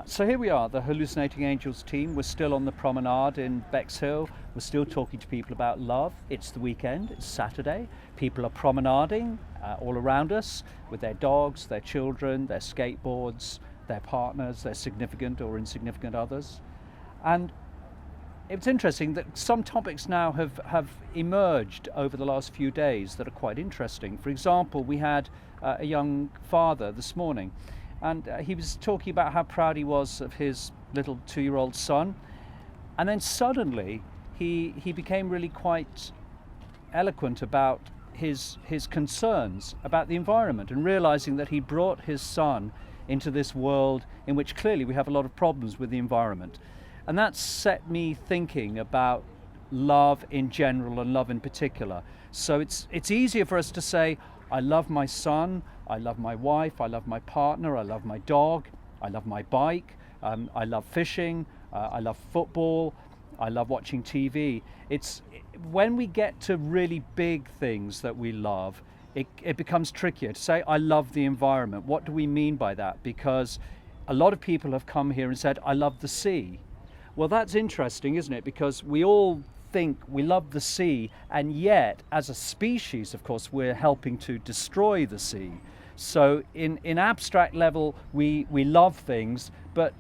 So here we are, the Hallucinating Angels team. We're still on the promenade in Bexhill. We're still talking to people about love. It's the weekend, it's Saturday. People are promenading all around us with their dogs, their children, their skateboards, their partners, their significant or insignificant others. And it's interesting that some topics now have emerged over the last few days that are quite interesting. For example, we had a young father this morning, and he was talking about how proud he was of his little 2-year-old son. And then suddenly he became really quite eloquent about his concerns about the environment, and realizing that he brought his son into this world in which clearly we have a lot of problems with the environment. And that set me thinking about love in general and love in particular. So it's easier for us to say, I love my son, I love my wife, I love my partner, I love my dog, I love my bike, I love fishing, I love football, I love watching TV. It's when we get to really big things that we love, it becomes trickier to say, I love the environment. What do we mean by that? Because a lot of people have come here and said, I love the sea. Well, that's interesting, isn't it? Because we all think we love the sea, and yet as a species, of course, we're helping to destroy the sea. So in abstract level, we love things, but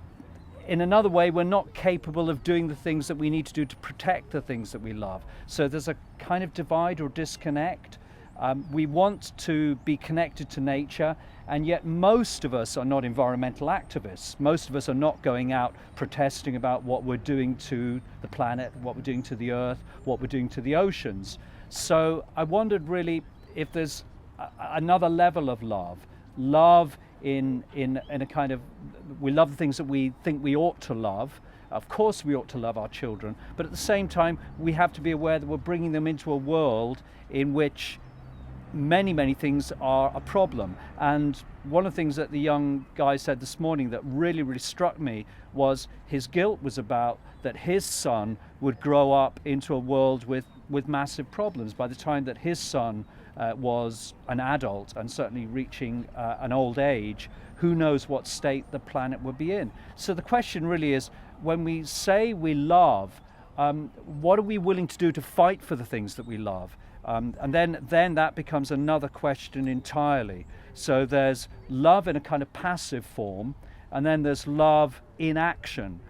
in another way, we're not capable of doing the things that we need to do to protect the things that we love. So there's a kind of divide or disconnect. We want to be connected to nature, and yet most of us are not environmental activists. Most of us are not going out protesting about what we're doing to the planet, what we're doing to the earth, what we're doing to the oceans. So I wondered really if there's another level of love in a kind of, we love the things that we think we ought to love. Of course we ought to love our children, but at the same time we have to be aware that we're bringing them into a world in which many things are a problem. And one of the things that the young guy said this morning that really struck me was his guilt was about that his son would grow up into a world with massive problems by the time that his son was an adult, and certainly reaching an old age. Who knows what state the planet would be in? So the question really is, when we say we love, what are we willing to do to fight for the things that we love? And then that becomes another question entirely. So there's love in a kind of passive form, and then there's love in action.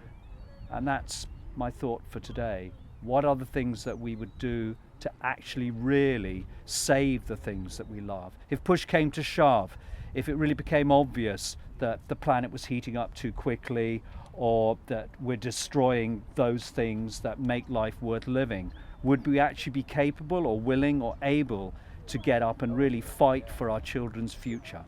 And that's my thought for today. What are the things that we would do to actually really save the things that we love? If push came to shove, if it really became obvious that the planet was heating up too quickly, or that we're destroying those things that make life worth living, would we actually be capable or willing or able to get up and really fight for our children's future?